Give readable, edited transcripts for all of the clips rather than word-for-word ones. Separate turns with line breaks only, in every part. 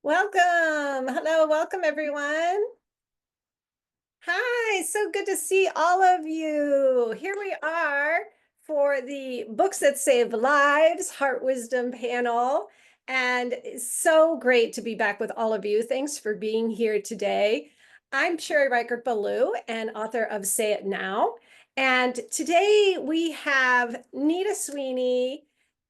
Welcome. Hello, welcome everyone. Hi, so good to see all of you. Here we are for the Books That Save Lives Heart Wisdom panel. And it's so great to be back with all of you. Thanks for being here today. I'm Sherry Reichert Ballou and author of Say It Now. And today we have Nita Sweeney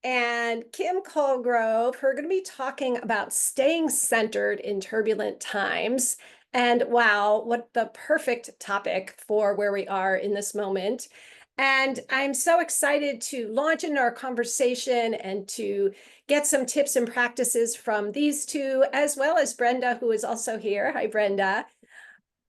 and Kim Colegrove who are going to be talking about staying centered in turbulent times. And wow, what the perfect topic for where we are in this moment. And I'm so excited to launch into our conversation and to get some tips and practices from these two, as well as Brenda, who is also here. Hi, Brenda.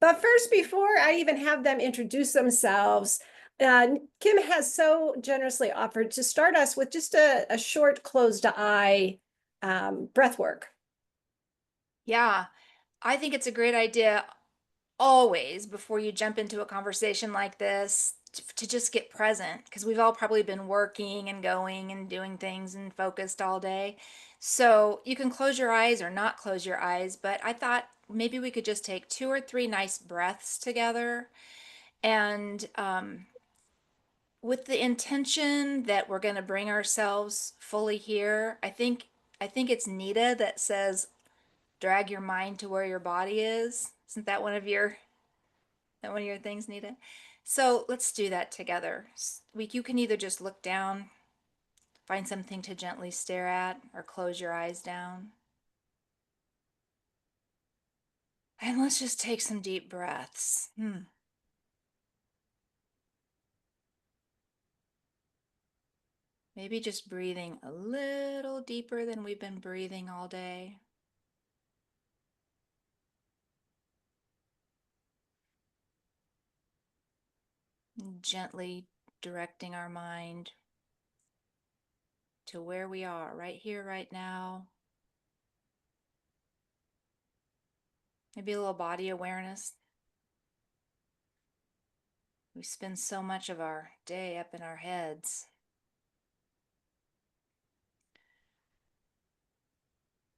But first, before I even have them introduce themselves, Kim has so generously offered to start us with just a short closed eye breath work.
Yeah, I think it's a great idea always before you jump into a conversation like this to just get present because we've all probably been working and going and doing things and focused all day. So you can close your eyes or not close your eyes, but I thought maybe we could just take two or three nice breaths together and with the intention that we're going to bring ourselves fully here. I think it's Nita that says drag your mind to where your body is. Isn't that one of your things, Nita? So let's do that together. You can either just look down, find something to gently stare at, or close your eyes down. And let's just take some deep breaths. Maybe just breathing a little deeper than we've been breathing all day. Gently directing our mind to where we are, right here, right now. Maybe a little body awareness. We spend so much of our day up in our heads.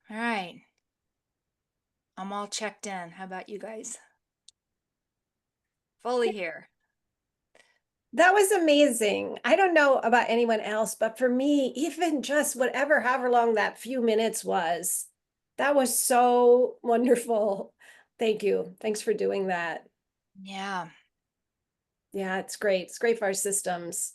All right, I'm all checked in. How about you guys? Fully here.
That was amazing. I don't know about anyone else, but for me, even just whatever, however long that few minutes was, that was so wonderful. Thank you. Thanks for doing that.
Yeah.
Yeah, it's great. It's great for our systems.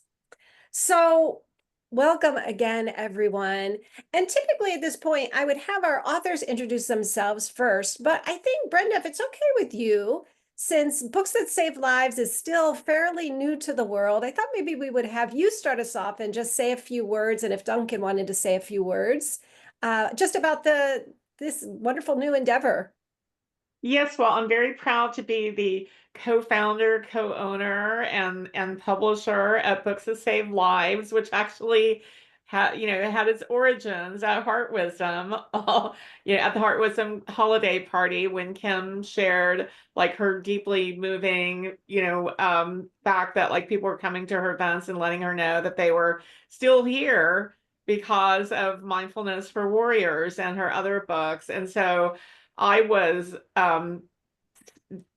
So, welcome again, everyone. And typically at this point, I would have our authors introduce themselves first, but I think, Brenda, if it's okay with you, since Books That Save Lives is still fairly new to the world, I thought maybe we would have you start us off and just say a few words, and if Duncan wanted to say a few words, just about this wonderful new endeavor.
Yes, well, I'm very proud to be the co-founder, co-owner, and publisher at Books That Save Lives, which actually had its origins at Heart Wisdom, at the Heart Wisdom holiday party when Kim shared like her deeply moving, fact that like people were coming to her events and letting her know that they were still here because of Mindfulness for Warriors and her other books. And so I was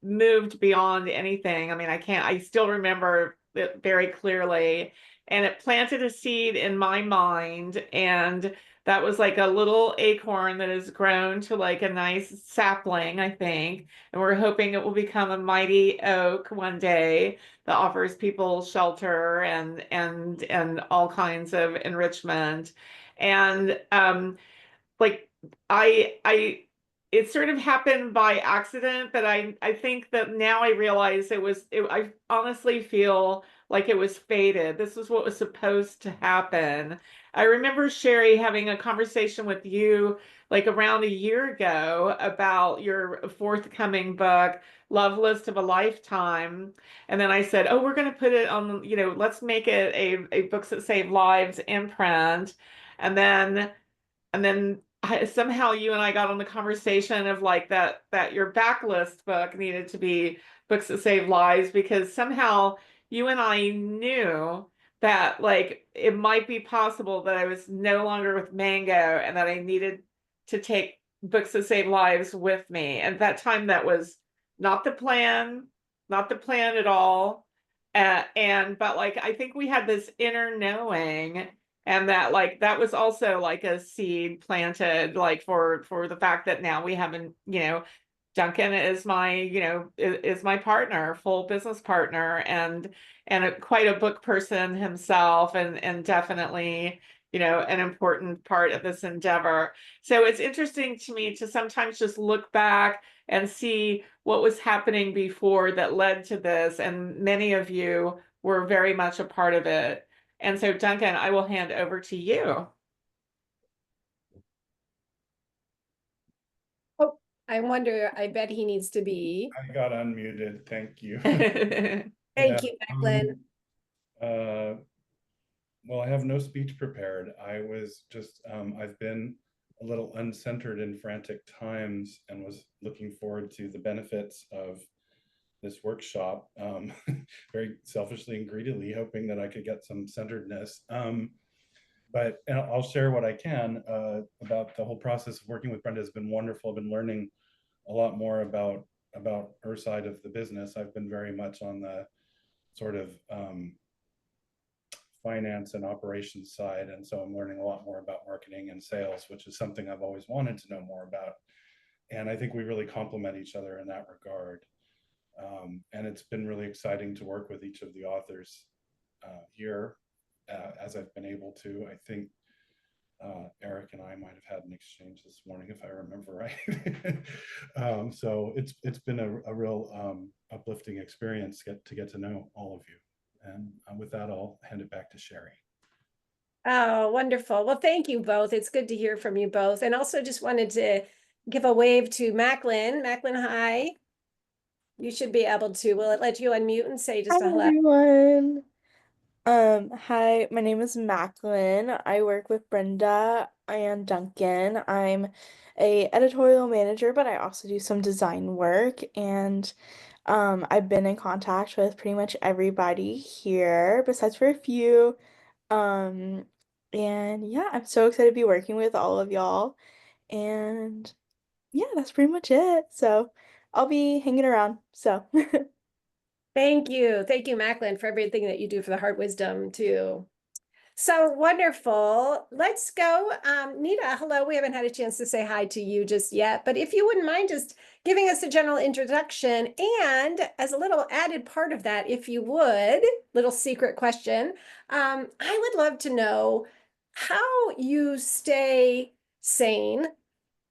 moved beyond anything. I mean, I still remember it very clearly. And it planted a seed in my mind. And that was like a little acorn that has grown to like a nice sapling, I think. And we're hoping it will become a mighty oak one day that offers people shelter and all kinds of enrichment. And like I it sort of happened by accident, but I think that now I realize I honestly feel like it was fated. This was what was supposed to happen. I remember Sherry having a conversation with you like around a year ago about your forthcoming book, Love List of a Lifetime. And then I said, oh, we're going to put it on, let's make it a Books That Save Lives imprint. And then somehow you and I got on the conversation of like that your backlist book needed to be Books That Save Lives because somehow you and I knew that like it might be possible that I was no longer with Mango and that I needed to take Books That Save Lives with me. At that time, that was not the plan, not the plan at all. But like, I think we had this inner knowing, and that like, that was also like a seed planted, like for the fact that now we haven't, Duncan is my, is my partner, full business partner, and quite a book person himself, and definitely, an important part of this endeavor. So it's interesting to me to sometimes just look back and see what was happening before that led to this. And many of you were very much a part of it. And so, Duncan, I will hand over to you.
Oh, I wonder, I bet he needs to be.
I got unmuted. Thank you.
Thank you, Macklin.
Well, I have no speech prepared. I was just, I've been a little uncentered in frantic times and was looking forward to the benefits of this workshop, very selfishly and greedily hoping that I could get some centeredness. But I'll share what I can about the whole process of working with Brenda. Has been wonderful. I've been learning a lot more about her side of the business. I've been very much on the sort of finance and operations side, and so I'm learning a lot more about marketing and sales, which is something I've always wanted to know more about. And I think we really complement each other in that regard. And it's been really exciting to work with each of the authors here as I've been able to. I think Eric and I might have had an exchange this morning, if I remember right. So it's been a real uplifting experience to get to know all of you. And with that, I'll hand it back to Sherry.
Oh, wonderful. Well, thank you both. It's good to hear from you both. And also just wanted to give a wave to Macklin. Macklin, hi. You should be able to. Will it let you unmute and say just
Hi
a hello?
everyone. Hi, my name is Macklin. I work with Brenda and Duncan. I'm a editorial manager, but I also do some design work, and I've been in contact with pretty much everybody here, besides for a few. Um, and yeah, I'm so excited to be working with all of y'all. And yeah, that's pretty much it. So I'll be hanging around. So
Thank you. Thank you, Macklin, for everything that you do for the Heart Wisdom too. So wonderful. Let's go. Nita, hello. We haven't had a chance to say hi to you just yet, but if you wouldn't mind just giving us a general introduction, and as a little added part of that, if you would, little secret question, I would love to know how you stay sane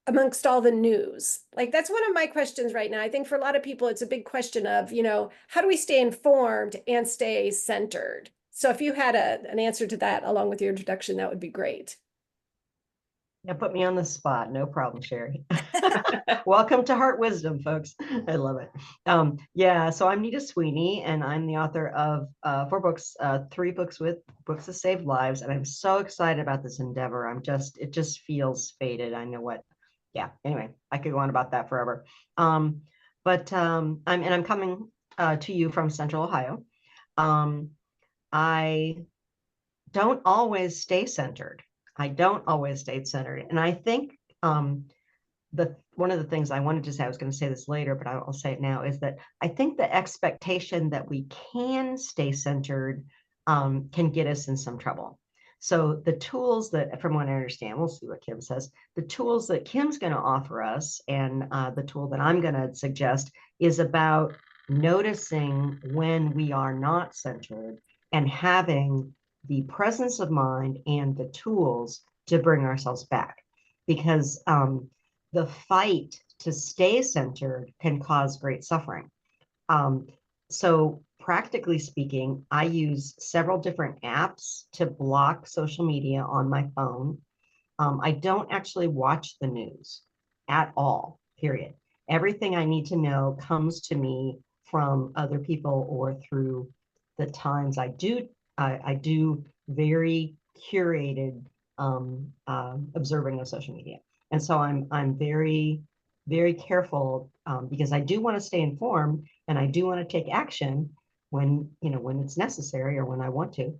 amongst all the news. Like that's one of my questions right now. I think for a lot of people, it's a big question of, how do we stay informed and stay centered? So if you had an answer to that along with your introduction, that would be great.
Yeah, put me on the spot. No problem, Sherry. Welcome to Heart Wisdom, folks. I love it. Yeah, so I'm Nita Sweeney, and I'm the author of 4 books, 3 books with Books That Save Lives, and I'm so excited about this endeavor. It just feels fated. I know what. Yeah. Anyway, I could go on about that forever. I'm coming to you from Central Ohio. I don't always stay centered. And I think one of the things I wanted to say, I was going to say this later, but I'll say it now, is that I think the expectation that we can stay centered can get us in some trouble. So the tools that, from what I understand, we'll see what Kim says, the tools that Kim's going to offer us, and the tool that I'm going to suggest, is about noticing when we are not centered and having the presence of mind and the tools to bring ourselves back. Because the fight to stay centered can cause great suffering. So practically speaking, I use several different apps to block social media on my phone. I don't actually watch the news at all, period. Everything I need to know comes to me from other people or through the Times. I do very curated observing of social media. And so I'm very, very careful because I do want to stay informed and I do want to take action when it's necessary or when I want to.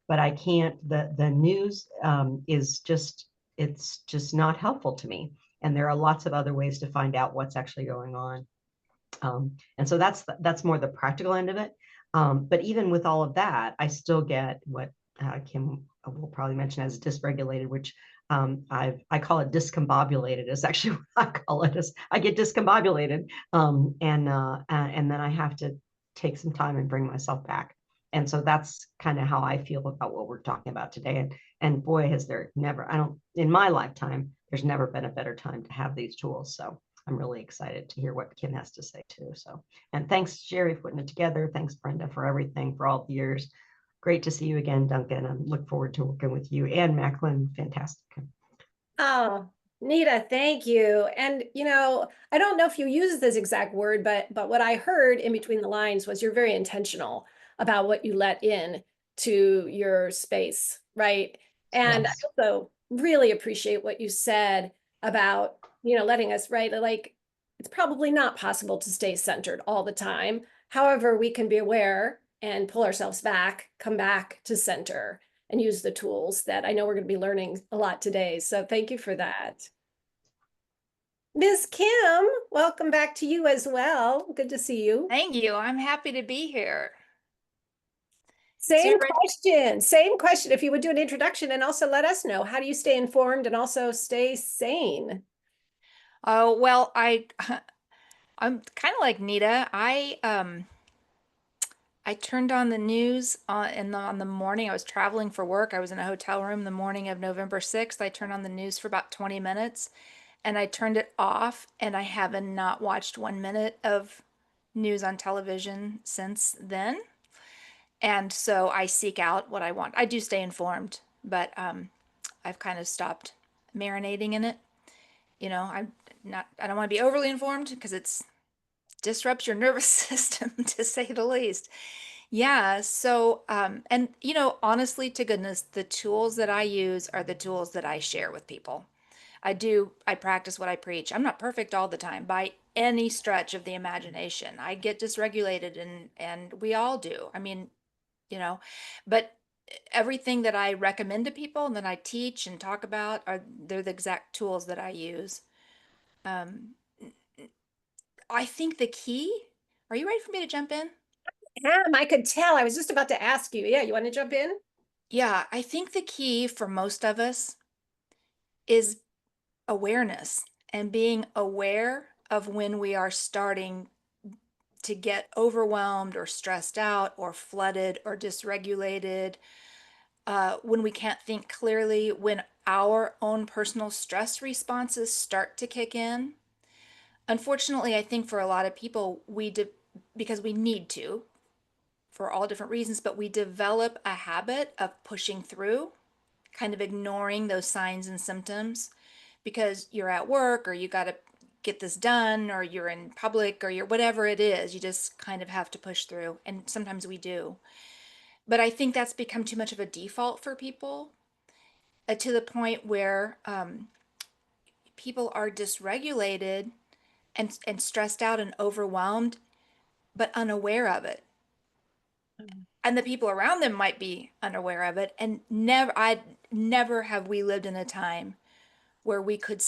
But I can't, the news it's just not helpful to me. And there are lots of other ways to find out what's actually going on. And so that's more the practical end of it. But even with all of that, I still get what Kim will probably mention as dysregulated, which I call it discombobulated. Is actually what I call it. Is I get discombobulated, and then I have to take some time and bring myself back. And so that's kind of how I feel about what we're talking about today. And boy, has there never, in my lifetime, there's never been a better time to have these tools. So I'm really excited to hear what Kim has to say too. So, and thanks Sherry for putting it together. Thanks Brenda for everything for all the years. Great to see you again, Duncan. I look forward to working with you and Macklin. Fantastic.
Oh, Nita, thank you. And I don't know if you use this exact word, but what I heard in between the lines was you're very intentional about what you let in to your space, right? And
Yes.
I also really appreciate what you said about, letting us, right? Like it's probably not possible to stay centered all the time. However, we can be aware and pull ourselves back, come back to center and use the tools that I know we're going to be learning a lot today. So thank you for that. Ms. Kim, welcome back to you as well. Good to see you.
Thank you. I'm happy to be here.
Same question. If you would do an introduction and also let us know, how do you stay informed and also stay sane?
Oh, well, I'm kind of like Nita. I turned on the news on the morning. I was traveling for work. I was in a hotel room the morning of November 6th. I turned on the news for about 20 minutes and I turned it off, and I haven't not watched 1 minute of news on television since then. And so I seek out what I want. I do stay informed, but I've kind of stopped marinating in it. I don't want to be overly informed because it's disrupts your nervous system to say the least. Yeah, so and honestly to goodness, the tools that I use are the tools that I share with people. I practice what I preach. I'm not perfect all the time by any stretch of the imagination. I get dysregulated and we all do. I mean, but everything that I recommend to people and that I teach and talk about they're the exact tools that I use. Um, I think the key, are you ready for me to jump in?
I could tell. I was just about to ask you. Yeah, you want to jump in?
Yeah, I think the key for most of us is awareness and being aware of when we are starting to get overwhelmed or stressed out or flooded or dysregulated, when we can't think clearly, when our own personal stress responses start to kick in. Unfortunately, I think for a lot of people, because we need to, for all different reasons, but we develop a habit of pushing through, kind of ignoring those signs and symptoms because you're at work or you got to get this done or you're in public or you're whatever it is, you just kind of have to push through. And sometimes we do. But I think that's become too much of a default for people, to the point where people are dysregulated and stressed out and overwhelmed, but unaware of it. And the people around them might be unaware of it. And never have we lived in a time where we could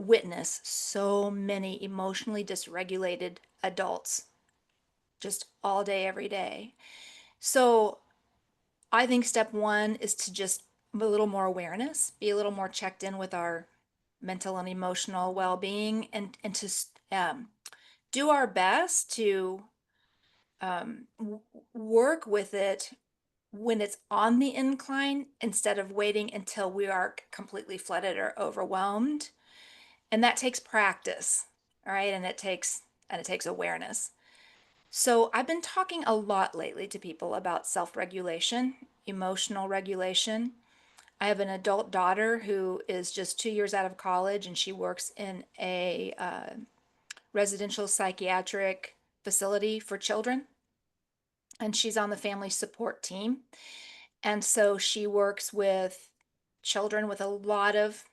witness so many emotionally dysregulated adults just all day, every day. So I think step one is to just a little more awareness, be a little more checked in with our mental and emotional well-being, and to do our best to work with it when it's on the incline instead of waiting until we are completely flooded or overwhelmed. And that takes practice, all right? And it takes awareness. So I've been talking a lot lately to people about self-regulation, emotional regulation. I have an adult daughter who is just 2 years out of college, and she works in a residential psychiatric facility for children. And she's on the family support team. And so she works with children with a lot of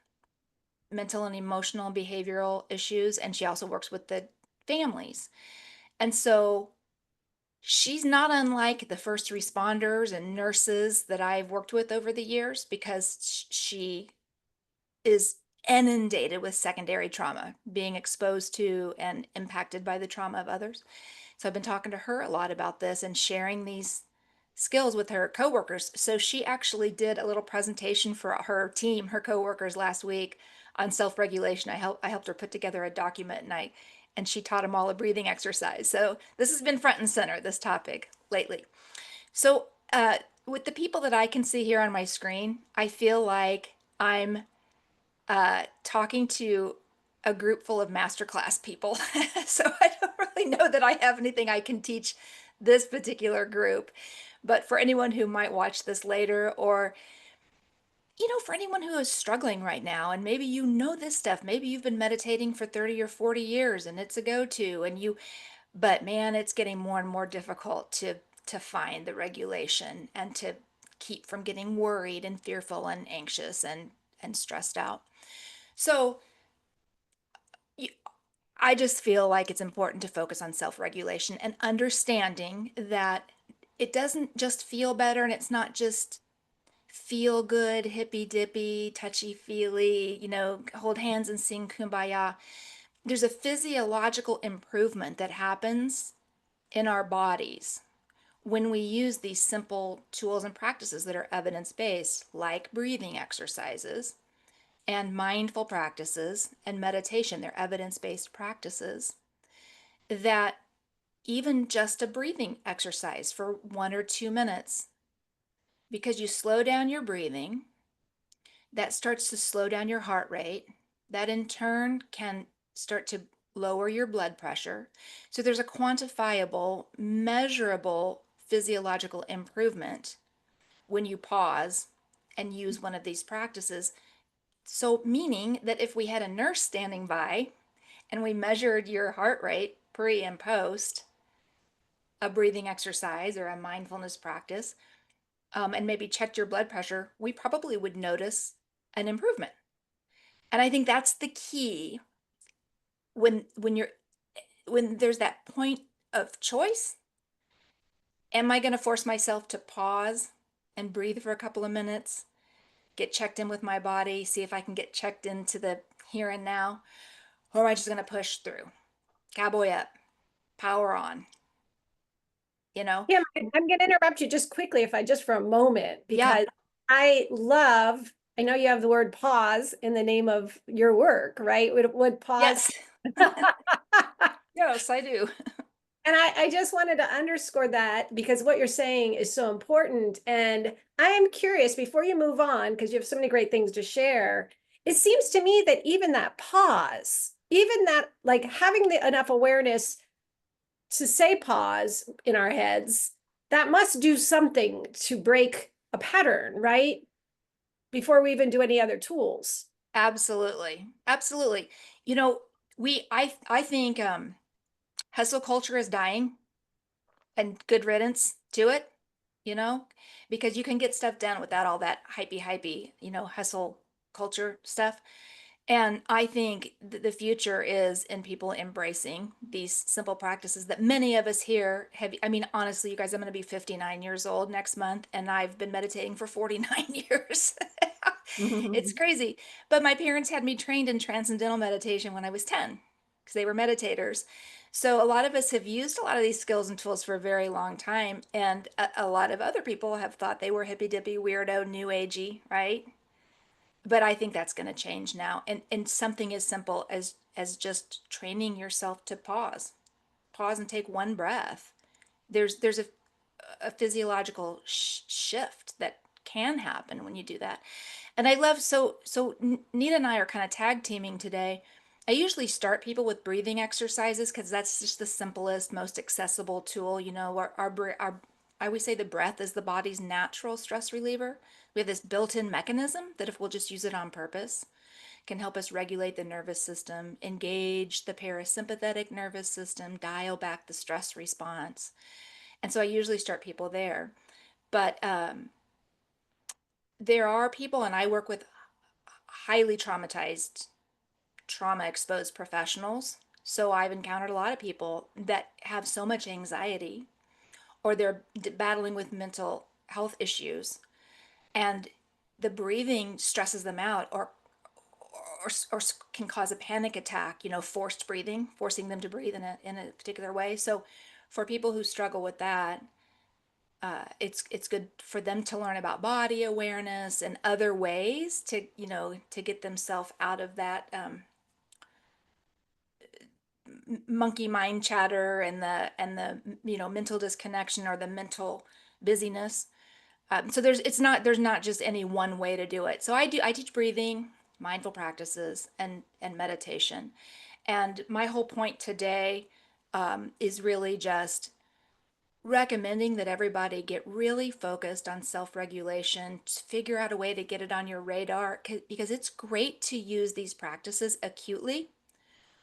mental and emotional and behavioral issues. And she also works with the families. And so she's not unlike the first responders and nurses that I've worked with over the years, because she is inundated with secondary trauma, being exposed to and impacted by the trauma of others. So I've been talking to her a lot about this and sharing these skills with her coworkers. So she actually did a little presentation for her team, her coworkers last week on self-regulation. I helped her put together a document and she taught them all a breathing exercise. So this has been front and center, this topic lately. So with the people that I can see here on my screen, I feel like I'm talking to a group full of masterclass people. So I don't really know that I have anything I can teach this particular group. But for anyone who might watch this later, or, for anyone who is struggling right now, and maybe you know this stuff, maybe you've been meditating for 30 or 40 years and it's a go-to, but man, it's getting more and more difficult to find the regulation and to keep from getting worried and fearful and anxious and stressed out. So I just feel like it's important to focus on self-regulation and understanding that it doesn't just feel better, and it's not just feel good, hippy dippy, touchy feely, hold hands and sing kumbaya. There's a physiological improvement that happens in our bodies when we use these simple tools and practices that are evidence-based, like breathing exercises and mindful practices and meditation. They're evidence-based practices that even just a breathing exercise for 1 or 2 minutes, because you slow down your breathing, that starts to slow down your heart rate. That in turn can start to lower your blood pressure. So there's a quantifiable, measurable physiological improvement when you pause and use one of these practices. So meaning that if we had a nurse standing by and we measured your heart rate pre and post a breathing exercise or a mindfulness practice, and maybe checked your blood pressure, we probably would notice an improvement. And I think that's the key when there's that point of choice. Am I going to force myself to pause and breathe for a couple of minutes, get checked in with my body, see if I can get checked into the here and now? Or am I just going to push through? Cowboy up, power on, you know?
Yeah, I'm going to interrupt you just quickly, just for a moment,
Yeah.
because I know you have the word pause in the name of your work, right? Would pause.
Yes. Yes, I do.
And I just wanted to underscore that, because what you're saying is so important. And I am curious, before you move on, because you have so many great things to share, it seems to me that even that pause, even that, like having enough awareness to say pause in our heads, that must do something to break a pattern, right? Before we even do any other tools.
Absolutely. Absolutely. You know, I think hustle culture is dying, and good riddance to it, you know, because you can get stuff done without all that hypey, hustle culture stuff. And I think the future is in people embracing these simple practices that many of us here have. I mean, honestly, you guys, I'm going to be 59 years old next month, and I've been meditating for 49 years. It's crazy. But my parents had me trained in transcendental meditation when I was 10 because they were meditators. So a lot of us have used a lot of these skills and tools for a very long time. And a lot of other people have thought they were hippy dippy, weirdo, new agey, right? But I think that's going to change now. And something as simple as just training yourself to pause and take one breath. There's a physiological shift that can happen when you do that. And I love, so Nita and I are kind of tag teaming today. I usually start people with breathing exercises because that's just the simplest, most accessible tool. I always say the breath is the body's natural stress reliever. We have this built-in mechanism that if we'll just use it on purpose, can help us regulate the nervous system, engage the parasympathetic nervous system, dial back the stress response. And so I usually start people there. But there are people, and I work with highly traumatized, trauma exposed professionals. So I've encountered a lot of people that have so much anxiety or they're battling with mental health issues, and the breathing stresses them out, can cause a panic attack, forced breathing, forcing them to breathe in a particular way. So for people who struggle with that, it's good for them to learn about body awareness and other ways to get themselves out of that monkey mind chatter and the mental disconnection or the mental busyness. So there's not just any one way to do it. So I teach breathing, mindful practices, and meditation. And my whole point today is really just recommending that everybody get really focused on self-regulation, figure out a way to get it on your radar, because it's great to use these practices acutely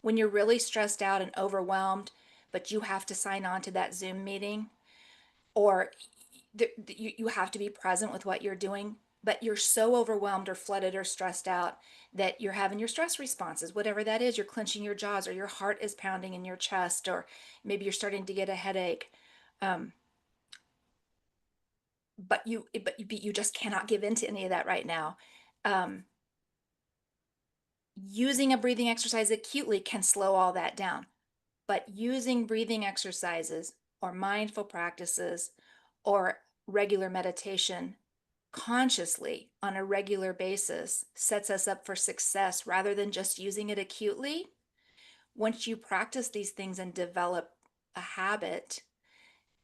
when you're really stressed out and overwhelmed, but you have to sign on to that Zoom meeting, or you have to be present with what you're doing, but you're so overwhelmed or flooded or stressed out that you're having your stress responses, whatever that is. You're clenching your jaws, or your heart is pounding in your chest, or maybe you're starting to get a headache. But you just cannot give in to any of that right now. Using a breathing exercise acutely can slow all that down. But using breathing exercises or mindful practices or regular meditation consciously on a regular basis sets us up for success rather than just using it acutely. Once you practice these things and develop a habit,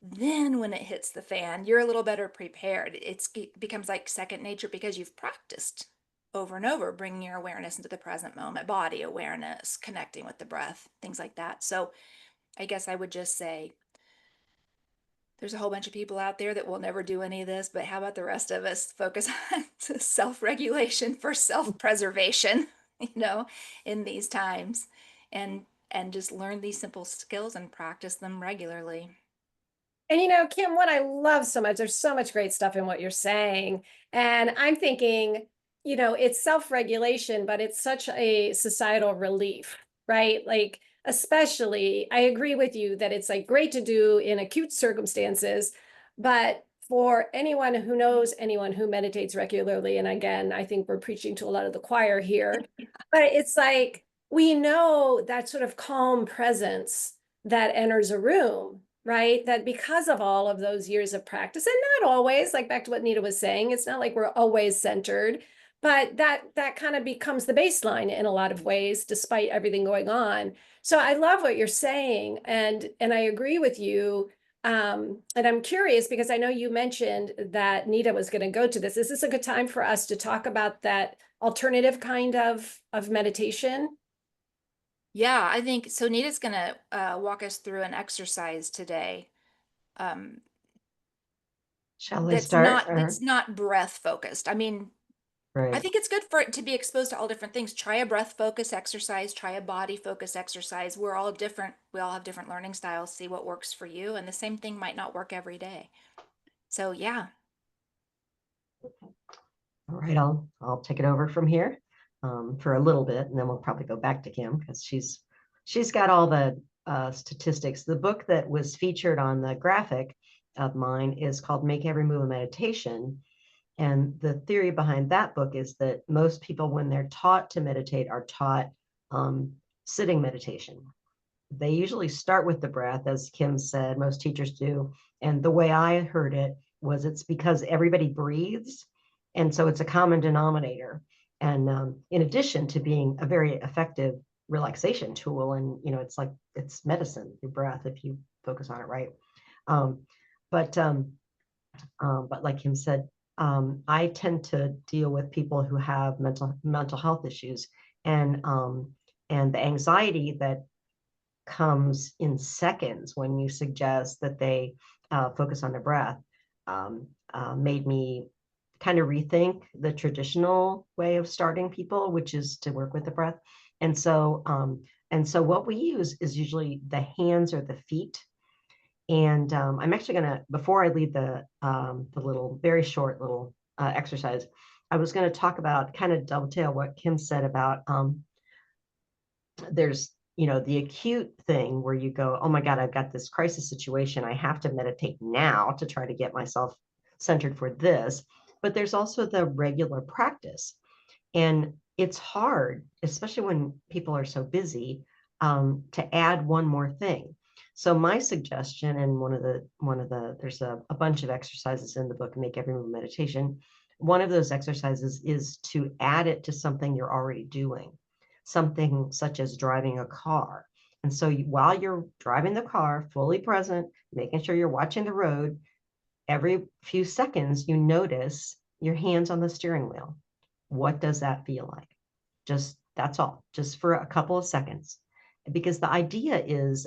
then when it hits the fan, you're a little better prepared. It becomes like second nature because you've practiced over and over, bringing your awareness into the present moment, body awareness, connecting with the breath, things like that. So I guess I would just say there's a whole bunch of people out there that will never do any of this, but how about the rest of us focus on self-regulation for self-preservation, in these times, and just learn these simple skills and practice them regularly.
And Kim, what I love so much, there's so much great stuff in what you're saying. And I'm thinking, it's self-regulation, but it's such a societal relief, right? Like, especially, I agree with you that it's like great to do in acute circumstances, but for anyone who knows anyone who meditates regularly, and again, I think we're preaching to a lot of the choir here, but it's like we know that sort of calm presence that enters a room, right? That because of all of those years of practice, and not always, like back to what Nita was saying, it's not like we're always centered, but that kind of becomes the baseline in a lot of ways, despite everything going on. So I love what you're saying, and I agree with you. And I'm curious because I know you mentioned that Nita was going to go to this. Is this a good time for us to talk about that alternative kind of meditation?
Yeah, I think so. Nita's going to walk us through an exercise today.
Shall we start?
That's not breath focused. I mean, I
Right.
think it's good for it to be exposed to all different things. Try a breath focus exercise, try a body focus exercise. We're all different. We all have different learning styles. See what works for you. And the same thing might not work every day. So yeah.
All right, I'll take it over from here for a little bit, and then we'll probably go back to Kim because she's got all the statistics. The book that was featured on the graphic of mine is called Make Every Move a Meditation. And the theory behind that book is that most people, when they're taught to meditate, are taught sitting meditation. They usually start with the breath, as Kim said, most teachers do. And the way I heard it was it's because everybody breathes. And so it's a common denominator. And in addition to being a very effective relaxation tool, and it's medicine, your breath, if you focus on it right. But like Kim said, I tend to deal with people who have mental health issues, and the anxiety that comes in seconds when you suggest that they focus on their breath made me kind of rethink the traditional way of starting people, which is to work with the breath. And so what we use is usually the hands or the feet. And I'm actually gonna, before I lead the little, very short little exercise, I was gonna talk about, kind of dovetail what Kim said about there's the acute thing where you go, oh my God, I've got this crisis situation. I have to meditate now to try to get myself centered for this. But there's also the regular practice. And it's hard, especially when people are so busy, to add one more thing. So my suggestion, and there's a bunch of exercises in the book, Make Every Move Meditation. One of those exercises is to add it to something you're already doing, something such as driving a car. And so while you're driving the car, fully present, making sure you're watching the road, every few seconds, you notice your hands on the steering wheel. What does that feel like? Just that's all, just for a couple of seconds. Because the idea is,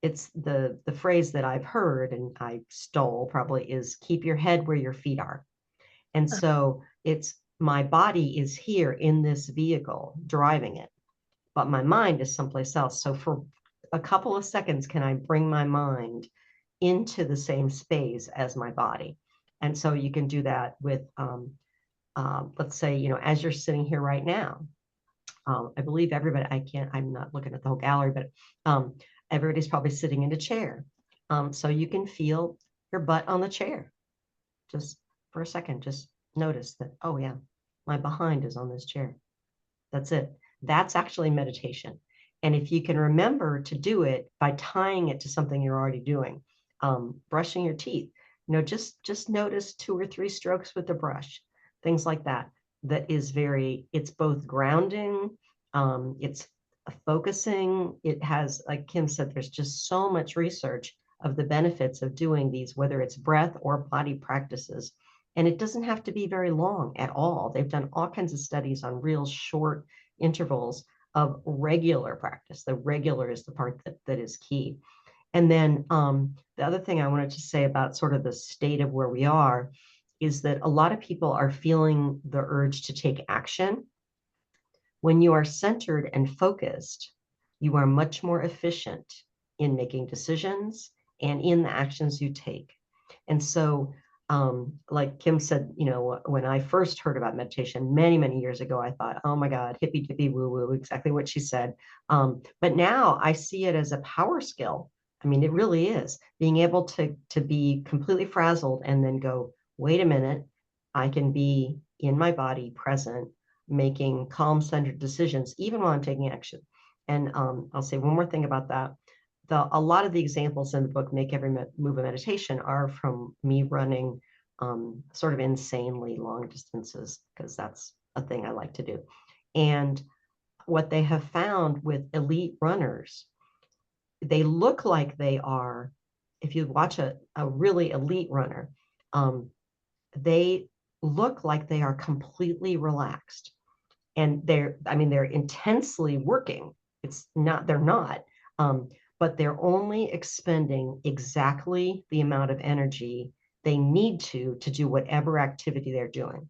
it's the phrase that I've heard and I stole probably is keep your head where your feet are. And so it's my body is here in this vehicle driving it, but my mind is someplace else. So for a couple of seconds, can I bring my mind into the same space as my body? And so you can do that with, let's say, as you're sitting here right now, I believe everybody, I'm not looking at the whole gallery, but everybody's probably sitting in a chair. So you can feel your butt on the chair. Just for a second, just notice that, oh yeah, my behind is on this chair. That's it. That's actually meditation. And if you can remember to do it by tying it to something you're already doing, brushing your teeth, just notice 2 or 3 strokes with the brush, things like that. That is it's both grounding, it's focusing. It has, like Kim said, there's just so much research of the benefits of doing these, whether it's breath or body practices. And it doesn't have to be very long at all. They've done all kinds of studies on real short intervals of regular practice. The regular is the part that is key. And then the other thing I wanted to say about sort of the state of where we are is that a lot of people are feeling the urge to take action. When you are centered and focused, you are much more efficient in making decisions and in the actions you take. And so, like Kim said, when I first heard about meditation many, many years ago, I thought, oh my God, hippy dippy woo woo, exactly what she said. But now I see it as a power skill. I mean, it really is being able to be completely frazzled and then go, wait a minute, I can be in my body present, making calm centered decisions, even while I'm taking action. And I'll say one more thing about that. A lot of the examples in the book, Make Every Move a Meditation, are from me running sort of insanely long distances, because that's a thing I like to do. And what they have found with elite runners, they look like they are, if you watch a really elite runner, they look like they are completely relaxed. And they're intensely working. They're not, but they're only expending exactly the amount of energy they need to do whatever activity they're doing.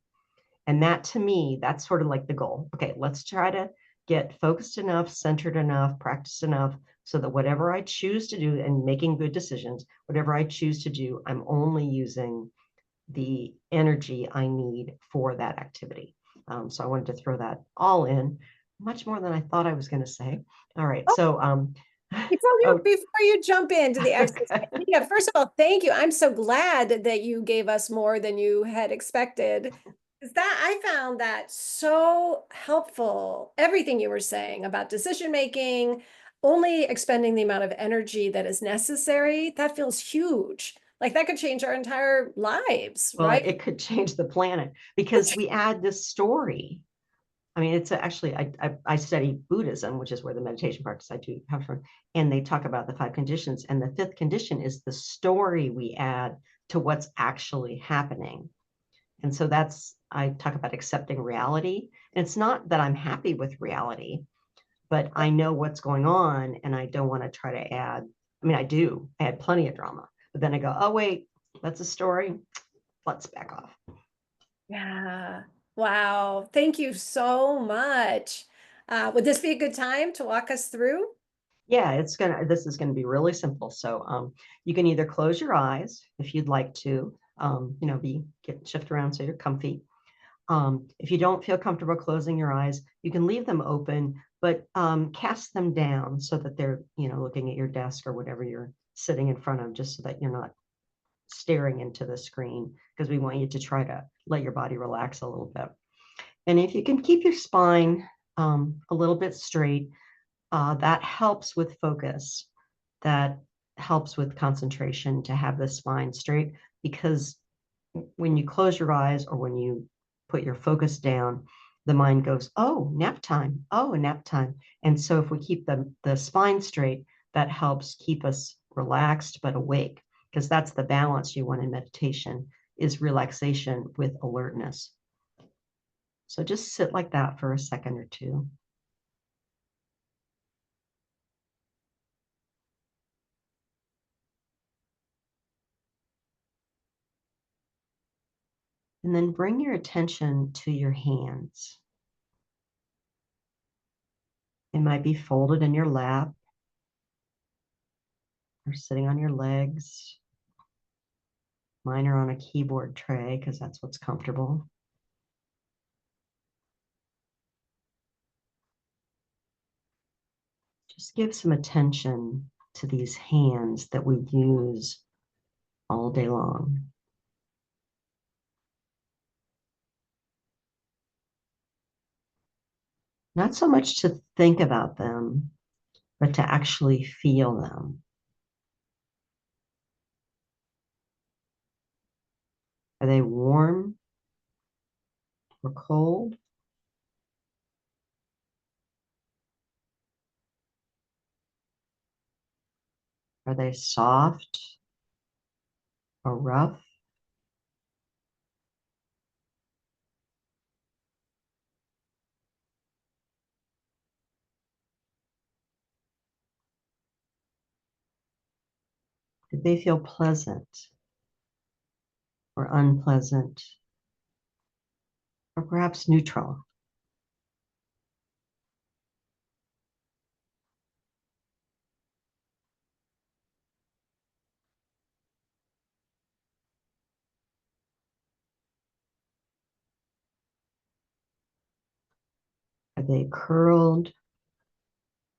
And that, to me, that's sort of like the goal. Okay, let's try to get focused enough, centered enough, practiced enough, so that whatever I choose to do and making good decisions, whatever I choose to do, I'm only using the energy I need for that activity. So I wanted to throw that all in, much more than I thought I was going to say. All right, so
before you jump into the exercise, yeah, first of all, thank you. I'm so glad that you gave us more than you had expected. I found that so helpful. Everything you were saying about decision making, only expending the amount of energy that is necessary, that feels huge. Like that could change our entire lives,
well,
right?
it could change the planet, because we add this story. I mean, it's actually, I study Buddhism, which is where the meditation practice I do comes from, and they talk about the 5 conditions. And the 5th condition is the story we add to what's actually happening. And so I talk about accepting reality. And it's not that I'm happy with reality, but I know what's going on, and I don't want to try to add. I mean, I had plenty of drama, but then I go, oh, wait, that's a story. Let's back off.
Yeah. Wow. Thank you so much. Would this be a good time to walk us through?
Yeah, this is gonna be really simple. So you can either close your eyes if you'd like to, shift around so you're comfy. If you don't feel comfortable closing your eyes, you can leave them open, but cast them down so that they're, looking at your desk or whatever you're sitting in front of, just so that you're not staring into the screen, because we want you to try to let your body relax a little bit. And if you can keep your spine a little bit straight, that helps with focus. That helps with concentration to have the spine straight, because when you close your eyes or when you put your focus down, the mind goes, oh, nap time. Oh, nap time. And so if we keep the spine straight, that helps keep us relaxed but awake, because that's the balance you want in meditation, is relaxation with alertness. So just sit like that for a second or two. And then bring your attention to your hands. They might be folded in your lap or sitting on your legs. Mine are on a keyboard tray because that's what's comfortable. Just give some attention to these hands that we use all day long. Not so much to think about them, but to actually feel them. Are they warm or cold? Are they soft or rough? Do they feel pleasant or unpleasant, or perhaps neutral? Are they curled?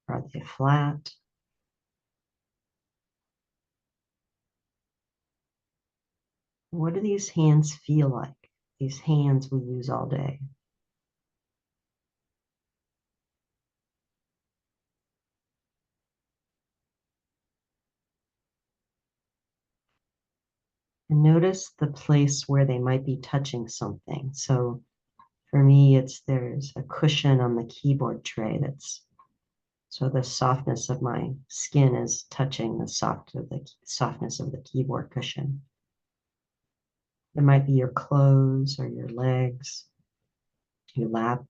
Are they flat? What do these hands feel like? These hands we use all day. And notice the place where they might be touching something. So for me, there's a cushion on the keyboard tray so the softness of my skin is touching the softness of the keyboard cushion. It might be your clothes or your legs, your lap,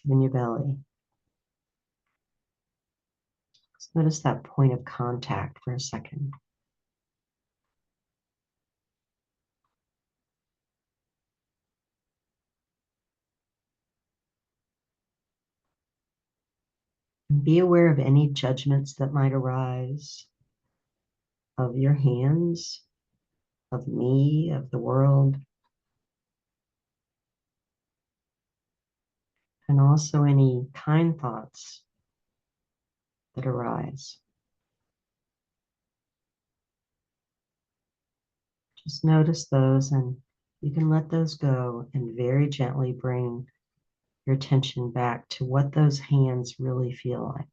and your belly. Just notice that point of contact for a second. And be aware of any judgments that might arise of your hands, of me, of the world, and also any kind thoughts that arise. Just notice those, and you can let those go and very gently bring your attention back to what those hands really feel like.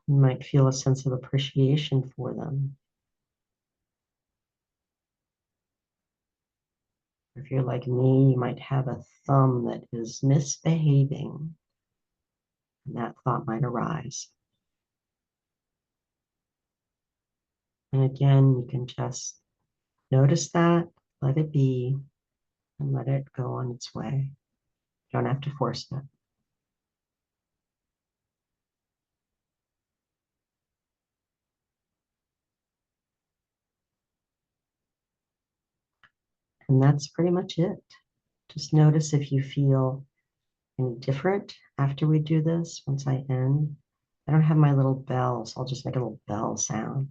You might feel a sense of appreciation for them. If you're like me, you might have a thumb that is misbehaving, and that thought might arise. And again, you can just notice that, let it be, and let it go on its way. You don't have to force it. And that's pretty much it. Just notice if you feel any different after we do this. Once I end, I don't have my little bell, so I'll just make a little bell sound.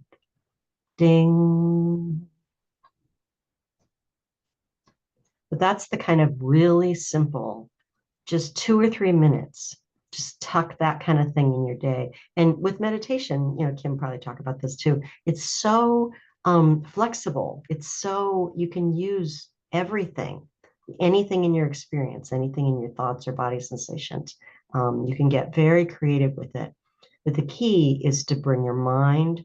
Ding. But that's the kind of really simple, just 2 or 3 minutes, just tuck that kind of thing in your day. And with meditation, Kim probably talk about this too. It's so flexible. It's so you can use everything, anything in your experience, anything in your thoughts or body sensations. You can get very creative with it. But the key is to bring your mind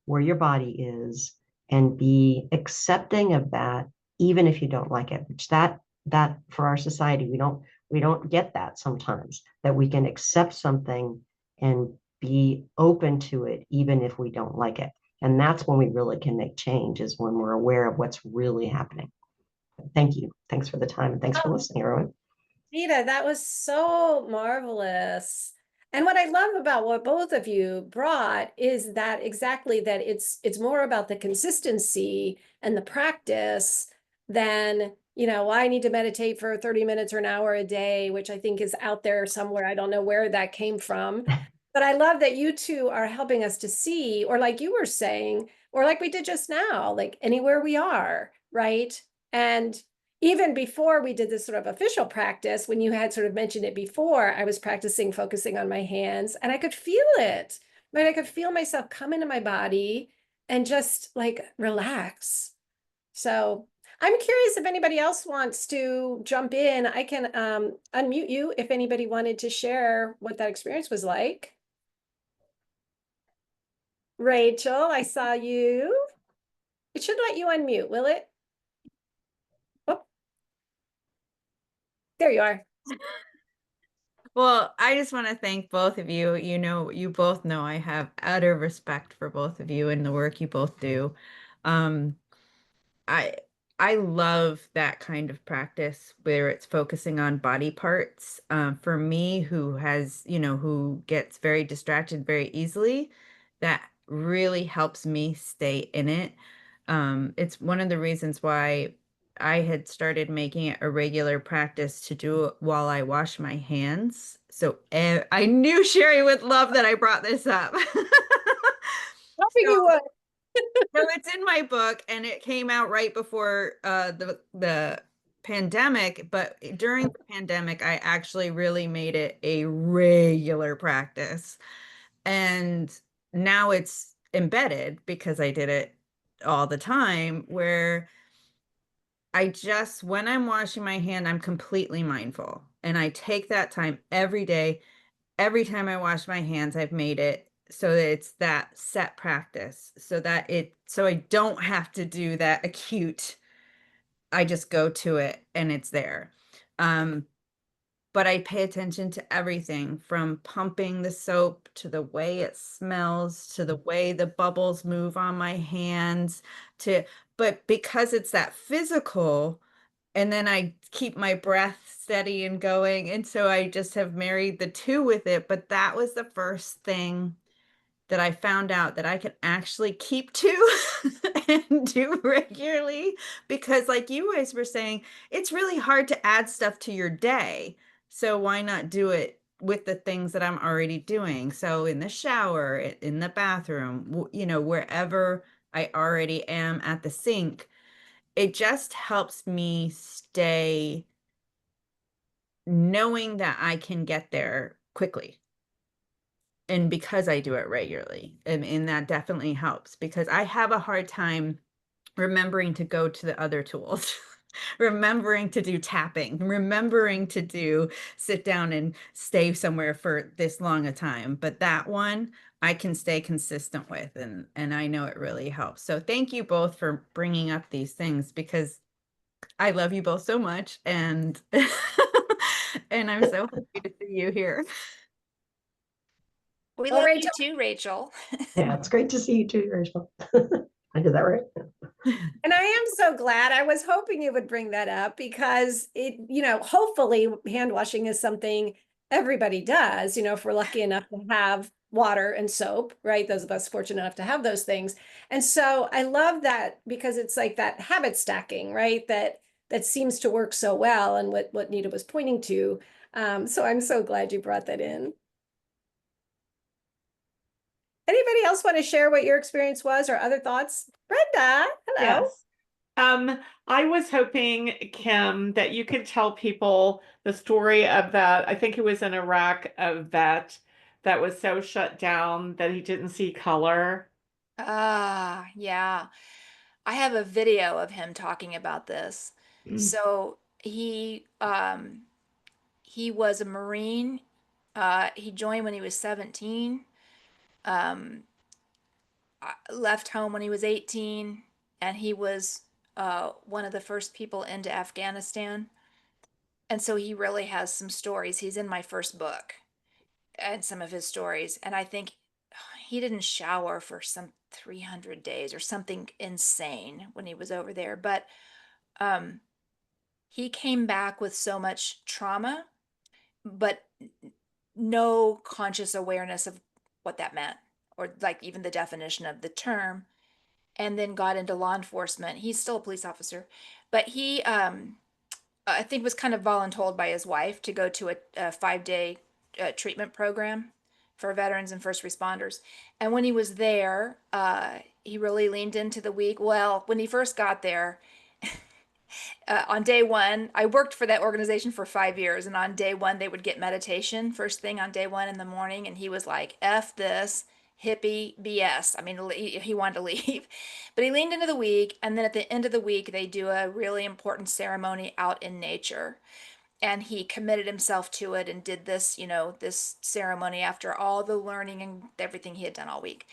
where your body is and be accepting of that, even if you don't like it, which that for our society, we don't get that sometimes, that we can accept something and be open to it, even if we don't like it. And that's when we really can make change, is when we're aware of what's really happening. Thank you. Thanks for the time and thanks for listening, everyone.
Nita, that was so marvelous. And what I love about what both of you brought is that exactly that it's more about the consistency and the practice than, I need to meditate for 30 minutes or an hour a day, which I think is out there somewhere. I don't know where that came from. But I love that you two are helping us to see, or like you were saying, or like we did just now, like anywhere we are, right? And even before we did this sort of official practice, when you had sort of mentioned it before, I was practicing focusing on my hands and I could feel it. Right? I could feel myself come into my body and just like relax. So I'm curious if anybody else wants to jump in. I can unmute you if anybody wanted to share what that experience was like. Rachel, I saw you. It should let you unmute, will it? Oh, there you are.
Well, I just want to thank both of you. You both know I have utter respect for both of you and the work you both do. Um, I I love that kind of practice where it's focusing on body parts. For me, who gets very distracted very easily, that really helps me stay in it. It's one of the reasons why I had started making it a regular practice to do it while I wash my hands. So I knew Sherry would love that I brought this up.
Hoping you would.
So it's in my book, and it came out right before the pandemic. But during the pandemic, I actually really made it a regular practice, and now it's embedded because I did it all the time. Where when I'm washing my hand, I'm completely mindful, and I take that time every day. Every time I wash my hands, I've made it so that it's that set practice, so I don't have to do that acute. I just go to it and it's there. But I pay attention to everything from pumping the soap to the way it smells to the way the bubbles move on my hands but because it's that physical, and then I keep my breath steady and going. And so I just have married the two with it. But that was the first thing that I found out that I could actually keep to and do regularly. Because, like you guys were saying, it's really hard to add stuff to your day. So why not do it with the things that I'm already doing? So in the shower, in the bathroom, wherever I already am at the sink, it just helps me stay knowing that I can get there quickly. And because I do it regularly, and that definitely helps, because I have a hard time remembering to go to the other tools. Remembering to do tapping, remembering to do sit down and stay somewhere for this long a time. But that one I can stay consistent with, and I know it really helps. So thank you both for bringing up these things, because I love you both so much, and and I'm so happy to see you here.
We
Well,
love you
Rachel,
too, Rachel.
Yeah, it's great to see you too, Rachel. I did that right.
and I am so glad. I was hoping you would bring that up because hopefully hand washing is something everybody does, if we're lucky enough to have water and soap, right? Those of us fortunate enough to have those things. And so I love that because it's like that habit stacking, right? That seems to work so well, and what Nita was pointing to. So I'm so glad you brought that in. Anybody else want to share what your experience was or other thoughts? Brenda, hello.
Yes. I was hoping, Kim, that you could tell people the story of that. I think it was in Iraq, a vet that was so shut down that he didn't see color.
Ah, yeah. I have a video of him talking about this. So he was a Marine. He joined when he was 17. Um, left home when he was 18, and he was one of the first people into Afghanistan. And so he really has some stories. He's in my first book and some of his stories. And I think he didn't shower for some 300 days or something insane when he was over there. But um, he came back with so much trauma, but no conscious awareness of what that meant, or like even the definition of the term, and then got into law enforcement. He's still a police officer, but he, I think, was kind of voluntold by his wife to go to a 5 day treatment program for veterans and first responders. And when he was there, he really leaned into the week. Well, when he first got there, on day one, I worked for that organization for 5 years, and on day one, they would get meditation first thing on day one in the morning, and he was like, "F this hippie BS." I mean, he wanted to leave, but he leaned into the week, and then at the end of the week, they do a really important ceremony out in nature, and he committed himself to it and did this, this ceremony after all the learning and everything he had done all week.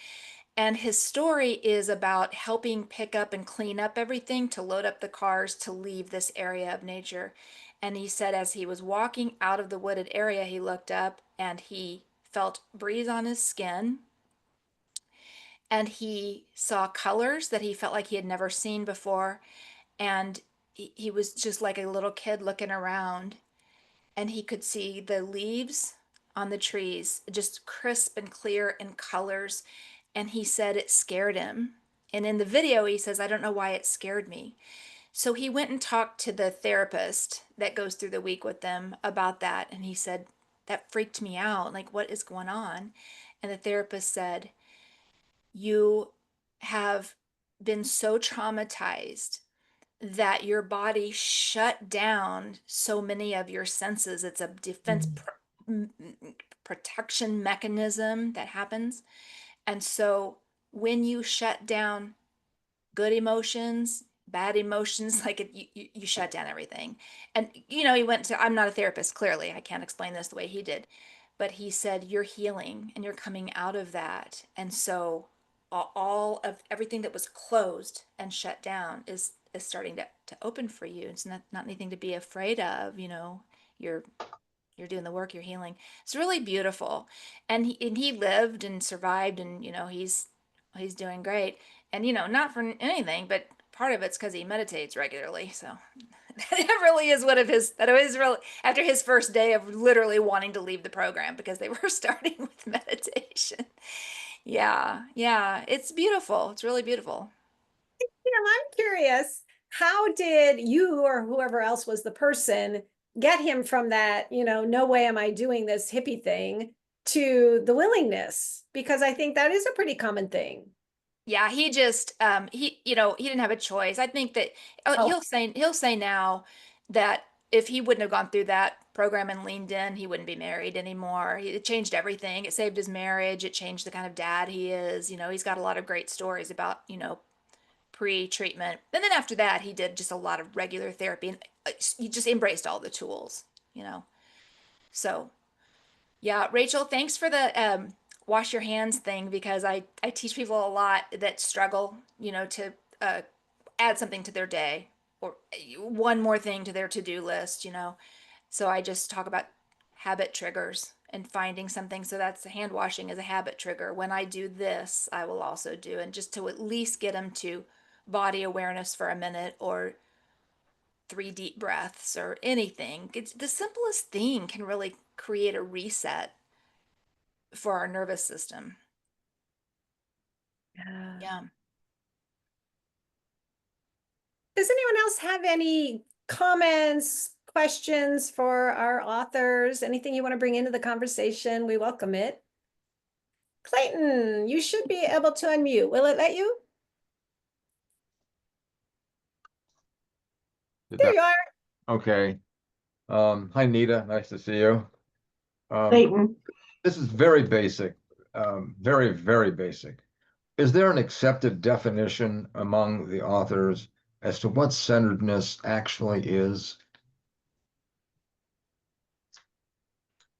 And his story is about helping pick up and clean up everything to load up the cars to leave this area of nature. And he said as he was walking out of the wooded area, he looked up and he felt breeze on his skin. And he saw colors that he felt like he had never seen before. And he was just like a little kid looking around. And he could see the leaves on the trees just crisp and clear in colors. And he said it scared him. And in the video, he says, "I don't know why it scared me." So he went and talked to the therapist that goes through the week with them about that. And he said, "That freaked me out. Like, what is going on?" And the therapist said, "You have been so traumatized that your body shut down so many of your senses. It's a defense protection mechanism that happens. And so when you shut down good emotions, bad emotions, like you shut down everything." And, he went to, I'm not a therapist, clearly. I can't explain this the way he did. But he said, "You're healing and you're coming out of that." And so all of everything that was closed and shut down is starting to open for you. It's not anything to be afraid of. You're you're doing the work, you're healing. It's really beautiful. And he lived and survived, and he's doing great. And not for anything, but part of it's because he meditates regularly. So that really is that was really after his first day of literally wanting to leave the program because they were starting with meditation. Yeah, yeah, it's beautiful. It's really beautiful.
I'm curious, how did you or whoever else was the person get him from that, no way am I doing this hippie thing to the willingness? Because I think that is a pretty common thing.
Yeah, he just he didn't have a choice. I think that
Oh,
he'll say now that if he wouldn't have gone through that program and leaned in, he wouldn't be married anymore. It changed everything. It saved his marriage. It changed the kind of dad he is. He's got a lot of great stories about, pre-treatment. And then after that, he did just a lot of regular therapy, and he just embraced all the tools, you know. So yeah, Rachel, thanks for the wash your hands thing, because I teach people a lot that struggle, to add something to their day, or one more thing to their to-do list. So I just talk about habit triggers and finding something. So that's hand washing is a habit trigger. When I do this, I will also do, and just to at least get them to body awareness for a minute, or 3 deep breaths, or anything. It's the simplest thing can really create a reset for our nervous system.
yeah.
Yeah.
Does anyone else have any comments, questions for our authors? Anything you want to bring into the conversation? We welcome it. Clayton, you should be able to unmute. Will it let you?
Did
There
that?
you are.
Okay. Hi, Nita. Nice to see you. Um,
Clayton,
this is very basic, very, very basic. Is there an accepted definition among the authors as to what centeredness actually is?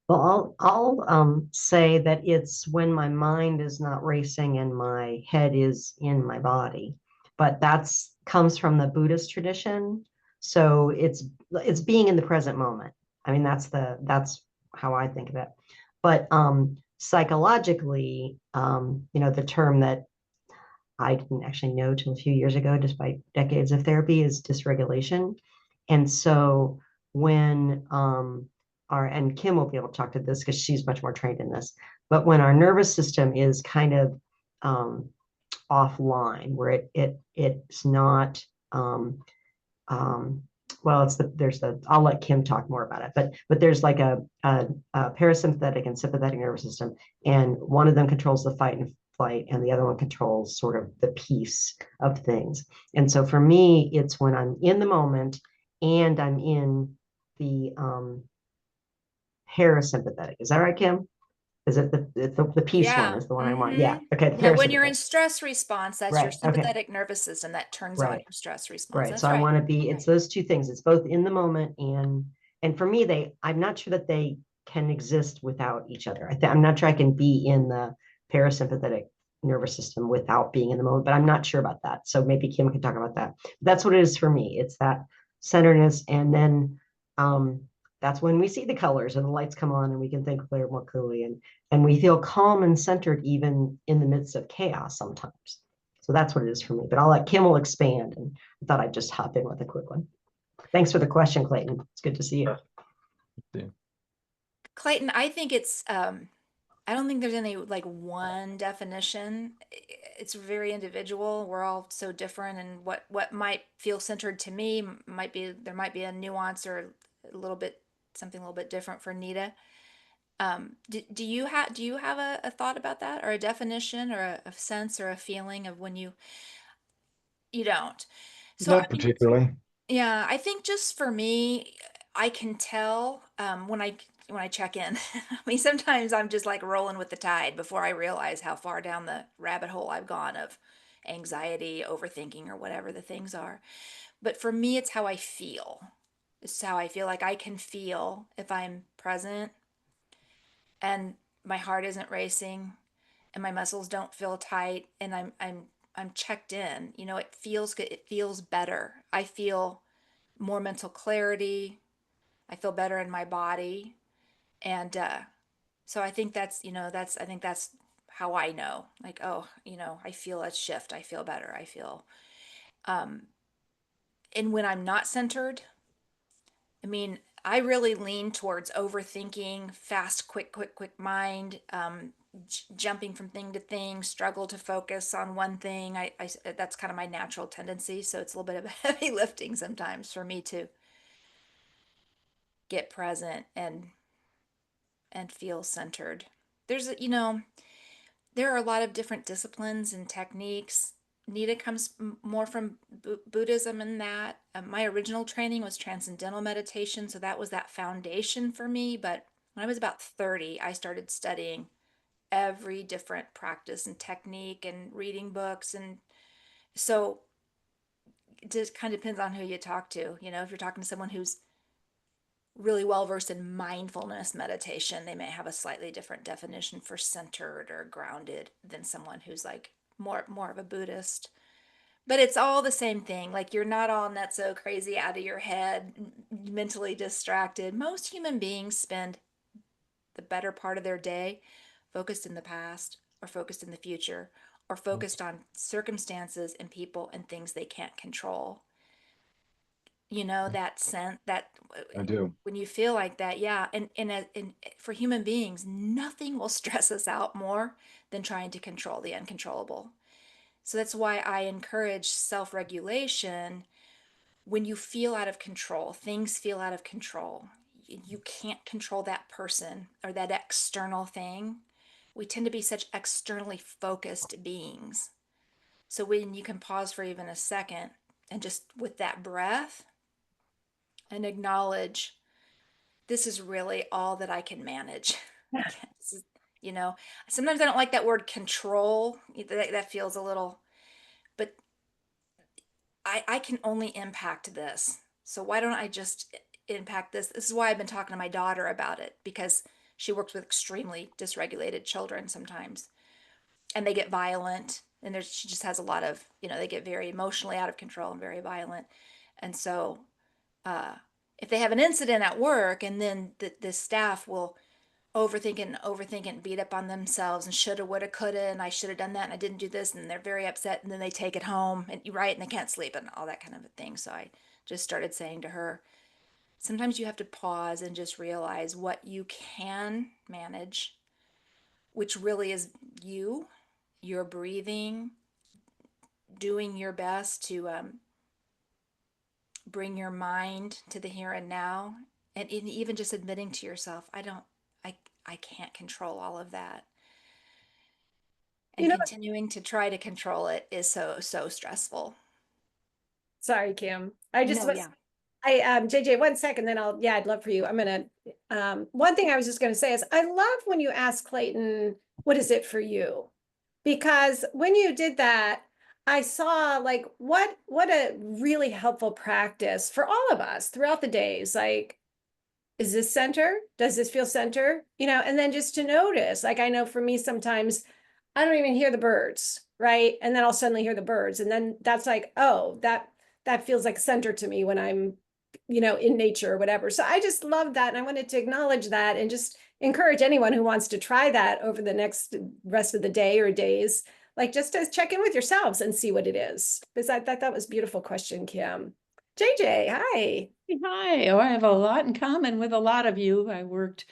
well, I'll say that it's when my mind is not racing and my head is in my body. But that's comes from the Buddhist tradition. So it's being in the present moment. I mean, that's how I think of it. But psychologically, the term that I didn't actually know till a few years ago, despite decades of therapy, is dysregulation. And so when and Kim will be able to talk to this because she's much more trained in this, but when our nervous system is kind of offline, where it's not um, well, I'll let Kim talk more about it, but there's like a parasympathetic and sympathetic nervous system, and one of them controls the fight and flight, and the other one controls sort of the peace of things. And so for me, it's when I'm in the moment and I'm in the parasympathetic. Is that right, Kim? Is it the peace one
Yeah.
is the one I want? Yeah. Okay. The
Yeah, when you're in
parasympathetic.
stress response, that's your
Right. Okay.
sympathetic nervous system that turns on
Right.
your stress response.
Right. So
That's
I
right.
want to be, it's those two things. It's both in the moment and for me, I'm not sure that they can exist without each other. I'm not sure I can be in the parasympathetic nervous system without being in the moment, but I'm not sure about that. So maybe Kim can talk about that. That's what it is for me. It's that centeredness. And then that's when we see the colors and the lights come on and we can think more clearly and we feel calm and centered even in the midst of chaos sometimes. So that's what it is for me. But I'll let Kim will expand. And I thought I'd just hop in with a quick one. Thanks for the question, Clayton. It's good to see you.
Clayton, I think I don't think there's any like one definition. It's very individual. We're all so different, and what might feel centered to me there might be a nuance or a little bit something a little bit different for Nita. Do you have a thought about that or a definition or a sense or a feeling of when you don't? So I
Not
mean,
particularly.
yeah, I think just for me, I can tell when I check in. I mean, sometimes I'm just like rolling with the tide before I realize how far down the rabbit hole I've gone of anxiety, overthinking, or whatever the things are. But for me, it's how I feel. It's how I feel like I can feel if I'm present and my heart isn't racing and my muscles don't feel tight and I'm checked in. You know, it feels good. It feels better. I feel more mental clarity. I feel better in my body. And so I think I think that's how I know. Like, oh, I feel a shift. I feel better. I feel um and when I'm not centered, I mean, I really lean towards overthinking, fast, quick mind, jumping from thing to thing, struggle to focus on one thing. That's kind of my natural tendency. So it's a little bit of heavy lifting sometimes for me to get present and feel centered. There are a lot of different disciplines and techniques. Nita comes more from Buddhism in that. My original training was transcendental meditation, so that was that foundation for me. But when I was about 30, I started studying every different practice and technique and reading books. And so it just kind of depends on who you talk to. If you're talking to someone who's really well versed in mindfulness meditation, they may have a slightly different definition for centered or grounded than someone who's like more of a Buddhist. But it's all the same thing. Like you're not all nutso crazy out of your head, mentally distracted. Most human beings spend the better part of their day focused in the past or focused in the future or focused on circumstances and people and things they can't control. That sense that
I do.
when you feel like that, yeah, and for human beings, nothing will stress us out more than trying to control the uncontrollable. So that's why I encourage self-regulation. When you feel out of control, things feel out of control, you can't control that person or that external thing. We tend to be such externally focused beings. So when you can pause for even a second and just with that breath and acknowledge this is really all that I can manage. This is, you know, sometimes I don't like that word control. That feels a little, but I can only impact this. So why don't I just impact this? This is why I've been talking to my daughter about it, because she works with extremely dysregulated children sometimes, and they get violent, and she just has a lot of, they get very emotionally out of control and very violent. And so uh, if they have an incident at work, and then the staff will overthink and beat up on themselves and shoulda, woulda, coulda, and I should have done that and I didn't do this, and they're very upset, and then they take it home and you right, and they can't sleep and all that kind of a thing. So I just started saying to her, sometimes you have to pause and just realize what you can manage, which really is your breathing, doing your best to bring your mind to the here and now, and even just admitting to yourself, I can't control all of that. And
You know,
continuing to try to control it is so stressful.
sorry, Kim. I just
No,
was,
yeah.
JJ, 1 second, then I'd love for you. I'm gonna, one thing I was just gonna say is I love when you ask Clayton, what is it for you? Because when you did that, I saw like what a really helpful practice for all of us throughout the days. Like, is this center? Does this feel center? And then just to notice, like I know for me sometimes I don't even hear the birds, right? And then I'll suddenly hear the birds. And then that's like, oh, that feels like center to me when I'm, in nature or whatever. So I just love that. And I wanted to acknowledge that and just encourage anyone who wants to try that over the next rest of the day or days, like just to check in with yourselves and see what it is. Because I thought that was a beautiful question, Kim. JJ, hi.
Hi, oh, I have a lot in common with a lot of you. I worked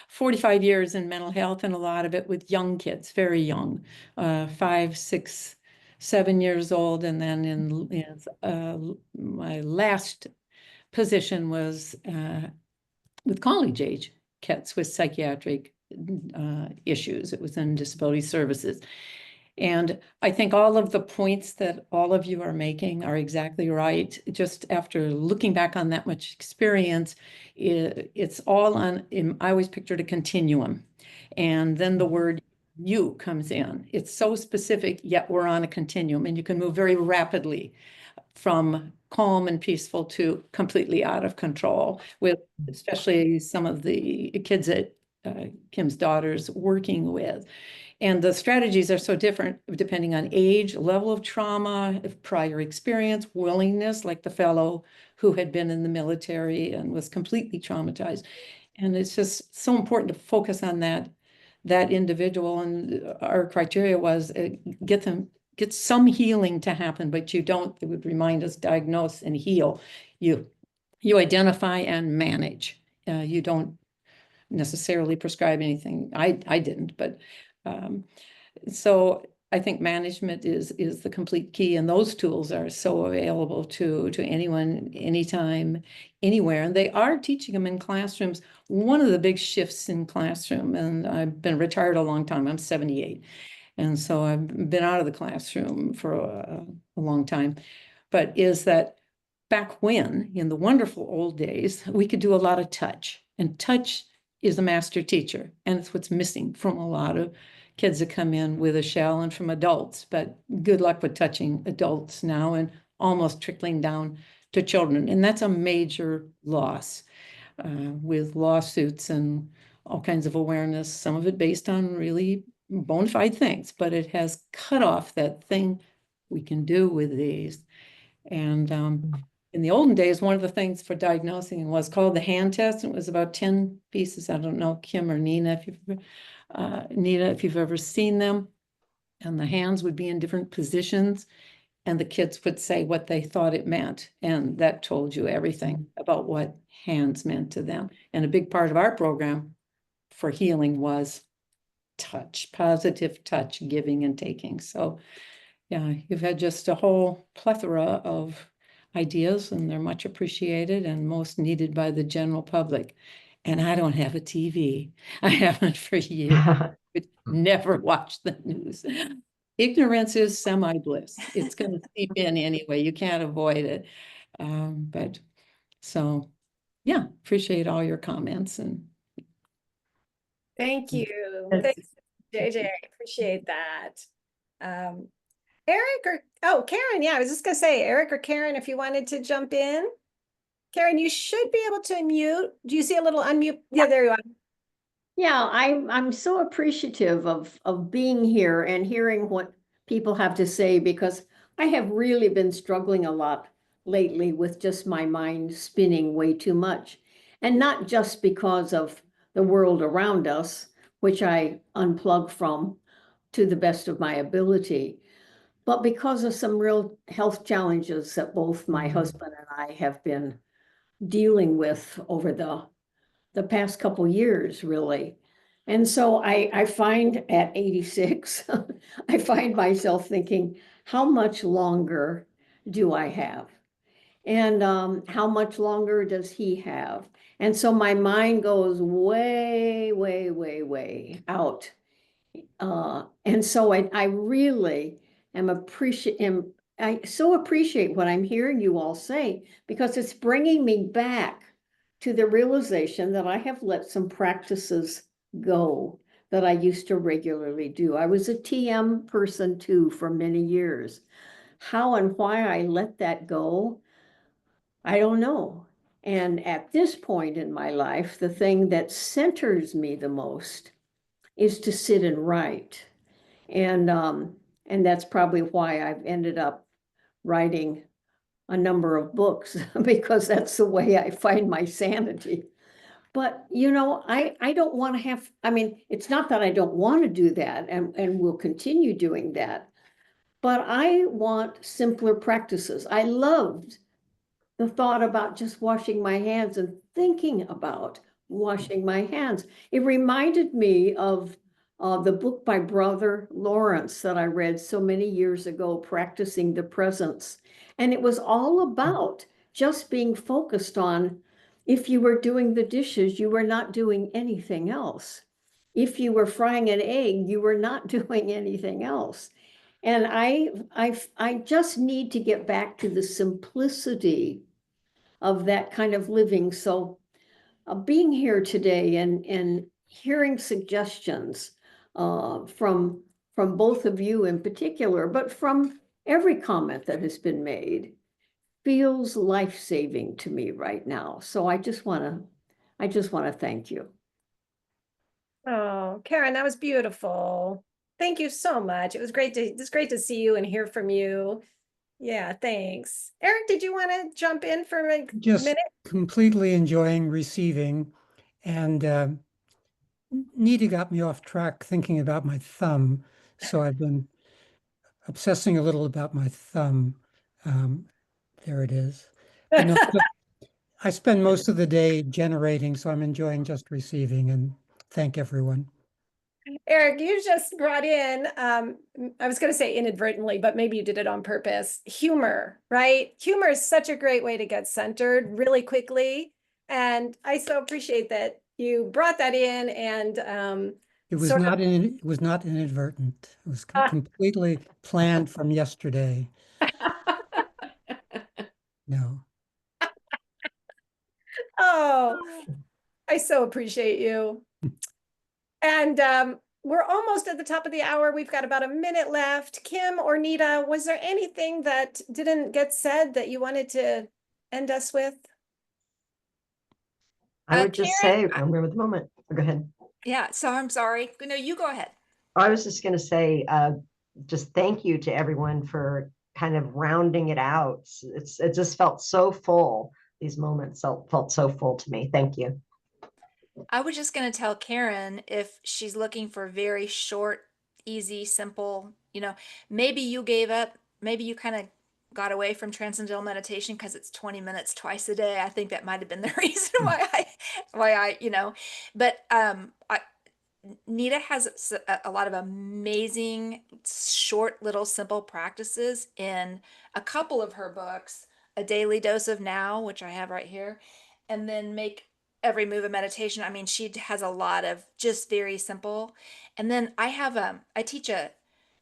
45 years in mental health, and a lot of it with young kids, very young, 5, 6, 7 years old. And then my last position was with college age kids with psychiatric issues. It was in disability services. And I think all of the points that all of you are making are exactly right. Just after looking back on that much experience, it's all on, I always pictured a continuum. And then the word you comes in. It's so specific, yet we're on a continuum, and you can move very rapidly from calm and peaceful to completely out of control, with especially some of the kids that Kim's daughter's working with. And the strategies are so different depending on age, level of trauma, prior experience, willingness, like the fellow who had been in the military and was completely traumatized. And it's just so important to focus on that individual. And our criteria was get some healing to happen, but it would remind us, diagnose and heal. You identify and manage. You don't necessarily prescribe anything. I didn't, but so I think management is the complete key, and those tools are so available to anyone, anytime, anywhere. And they are teaching them in classrooms. One of the big shifts in classroom, and I've been retired a long time, I'm 78. And so I've been out of the classroom for a long time, but is that back when, in the wonderful old days, we could do a lot of touch, and touch is a master teacher, and it's what's missing from a lot of kids that come in with a shell and from adults. But good luck with touching adults now, and almost trickling down to children. And that's a major loss with lawsuits and all kinds of awareness, some of it based on really bona fide things, but it has cut off that thing we can do with these. And in the olden days, one of the things for diagnosing was called the hand test. It was about 10 pieces. I don't know, Kim or Nita, if you've ever seen them. And the hands would be in different positions, and the kids would say what they thought it meant. And that told you everything about what hands meant to them. And a big part of our program for healing was touch, positive touch, giving and taking. So yeah, you've had just a whole plethora of ideas, and they're much appreciated and most needed by the general public. And I don't have a TV. I haven't for years. Never watched the news. Ignorance is semi-bliss. It's going to seep in anyway. You can't avoid it. But so yeah, appreciate all your comments and
Thank you. Thanks, JJ. Appreciate that. Um, Eric or Karen, yeah, I was just gonna say, Eric or Karen, if you wanted to jump in. Karen, you should be able to unmute. Do you see a little unmute? Yeah, there you are.
Yeah, I'm so appreciative of being here and hearing what people have to say, because I have really been struggling a lot lately with just my mind spinning way too much. And not just because of the world around us, which I unplug from to the best of my ability, but because of some real health challenges that both my husband and I have been dealing with over the past couple years, really. And so I find at 86, I find myself thinking, how much longer do I have? And how much longer does he have? And so my mind goes way, way, way, way out. And so I really I so appreciate what I'm hearing you all say, because it's bringing me back to the realization that I have let some practices go that I used to regularly do. I was a TM person too for many years. How and why I let that go, I don't know. And at this point in my life, the thing that centers me the most is to sit and write. And that's probably why I've ended up writing a number of books, because that's the way I find my sanity. But I don't want to have, I mean, it's not that I don't want to do that, and will continue doing that, but I want simpler practices. I loved the thought about just washing my hands and thinking about washing my hands. It reminded me of the book by Brother Lawrence that I read so many years ago, Practicing the Presence. And it was all about just being focused on, if you were doing the dishes, you were not doing anything else. If you were frying an egg, you were not doing anything else. And I just need to get back to the simplicity of that kind of living. So being here today and hearing suggestions from both of you in particular, but from every comment that has been made, feels life-saving to me right now. So I just want to thank you.
Oh, Karen, that was beautiful. Thank you so much. It's great to see you and hear from you. Yeah, thanks. Eric, did you want to jump in for a
Just
minute?
completely enjoying receiving. And Nita got me off track thinking about my thumb. So I've been obsessing a little about my thumb. Um, there it is. But no, I spend most of the day generating, so I'm enjoying just receiving, and thank everyone.
Eric, you just brought in, I was going to say inadvertently, but maybe you did it on purpose, humor, right? Humor is such a great way to get centered really quickly. And I so appreciate that you brought that in, and
It was
sort of,
it was not inadvertent. It was completely planned from yesterday. No.
oh, I so appreciate you. And we're almost at the top of the hour. We've got about a minute left. Kim or Nita, was there anything that didn't get said that you wanted to end us with?
I would just
Karen,
say, remember the moment. Go ahead.
yeah, so I'm sorry. No, you go ahead.
I was just going to say, just thank you to everyone for kind of rounding it out. It just felt so full. These moments felt so full to me. Thank you.
I was just going to tell Karen, if she's looking for very short, easy, simple, maybe you gave up, maybe you kind of got away from transcendental meditation because it's 20 minutes twice a day. I think that might have been the reason why I, but Nita has a lot of amazing, short, little, simple practices in a couple of her books, A Daily Dose of Now, which I have right here, and then Make Every Move a Meditation. I mean, she has a lot of just very simple. And then I teach a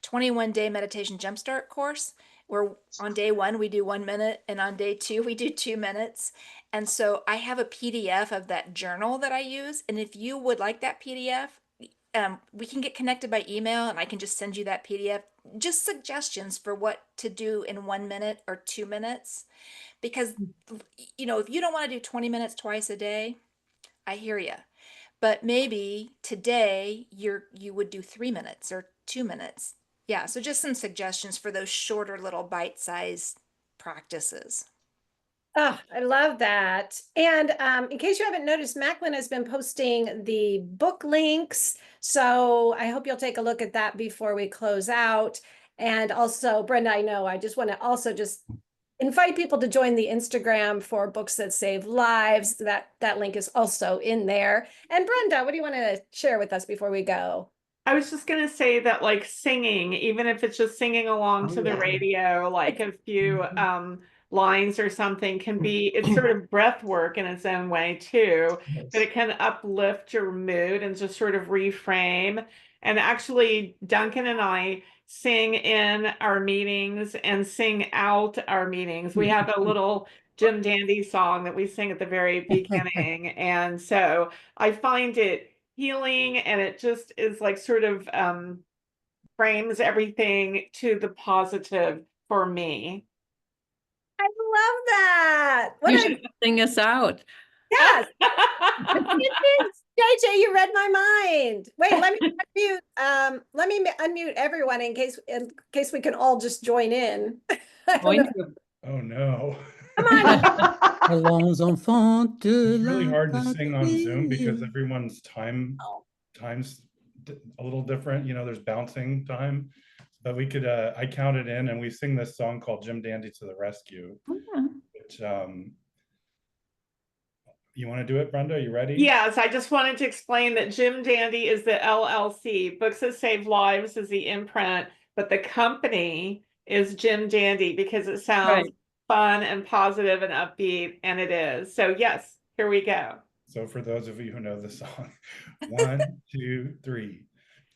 21-day meditation jumpstart course, where on day 1 we do 1 minute and on day 2 we do 2 minutes. And so I have a PDF of that journal that I use. And if you would like that PDF, we can get connected by email and I can just send you that PDF, just suggestions for what to do in 1 minute or 2 minutes. Because, you know, if you don't want to do 20 minutes twice a day, I hear you. But maybe today you would do 3 minutes or 2 minutes. Yeah, so just some suggestions for those shorter little bite-sized practices.
Oh, I love that. And in case you haven't noticed, Macklin has been posting the book links. So I hope you'll take a look at that before we close out. And also, Brenda, I know I just want to also just invite people to join the Instagram for Books That Save Lives. That link is also in there. And Brenda, what do you want to share with us before we go?
I was just going to say that like singing, even if it's just singing along
Oh,
to the
yeah.
radio, like a few lines or something can be, it's sort of breath work in its own way too, but it can uplift your mood and just sort of reframe. And actually, Duncan and I sing in our meetings and sing out our meetings. We have a little Jim Dandy song that we sing at the very beginning. And so I find it healing, and it just is like sort of frames everything to the positive for me.
I love that. What
You
a
should sing us out.
yes. JJ, you read my mind. Wait, let me unmute everyone in case we can all just join in. I don't know.
Oh no.
Come on.
Allons enfants de
It's really
la
hard to sing on Zoom because
patrie.
everyone's time's a little different. You know, there's bouncing time. But we could I counted in and we sing this song called Jim Dandy to the Rescue. Which you want to do it, Brenda? Are you ready?
Yes, I just wanted to explain that Jim Dandy is the LLC. Books That Save Lives is the imprint, but the company is Jim Dandy because it sounds fun and positive and upbeat, and it is. So yes, here we go.
So for those of you who know the song, 1, 2, 3.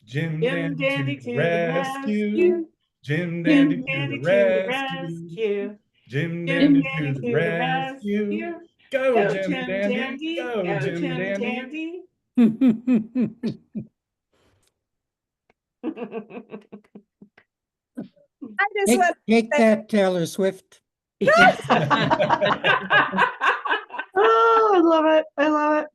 Jim
Jim
Dandy
Dandy
to the rescue. Jim Dandy to the rescue. Jim Dandy to the rescue. Go, Jim Dandy. Go, Jim Dandy.
I just want
Take that, Taylor Swift.
Oh, I love it. I love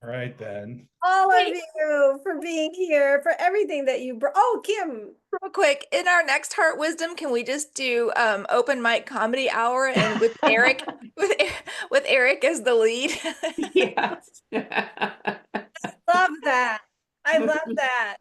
All right, then.
all of you for being here, for everything that you brought. Oh, Kim.
Real quick, in our next Heart Wisdom, can we just do open mic comedy hour and with Eric with Eric as the lead?
Yes.
Love that. I love that.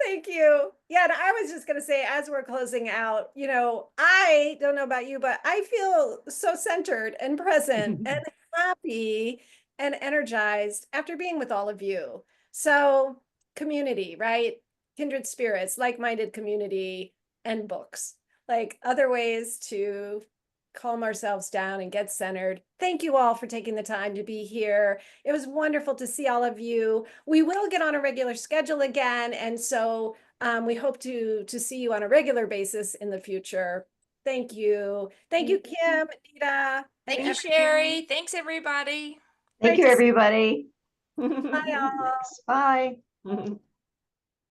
Thank you. Yeah, and I was just gonna say, as we're closing out, you know, I don't know about you, but I feel so centered and present and happy and energized after being with all of you. So community, right? Kindred spirits, like-minded community, and books, like other ways to calm ourselves down and get centered. Thank you all for taking the time to be here. It was wonderful to see all of you. We will get on a regular schedule again, and so we hope to see you on a regular basis in the future. Thank you. Thank you, Kim, Nita.
Thank you,
and
Sherry. Thanks, everybody.
it. Thank you, everybody.
Bye, all.
Bye.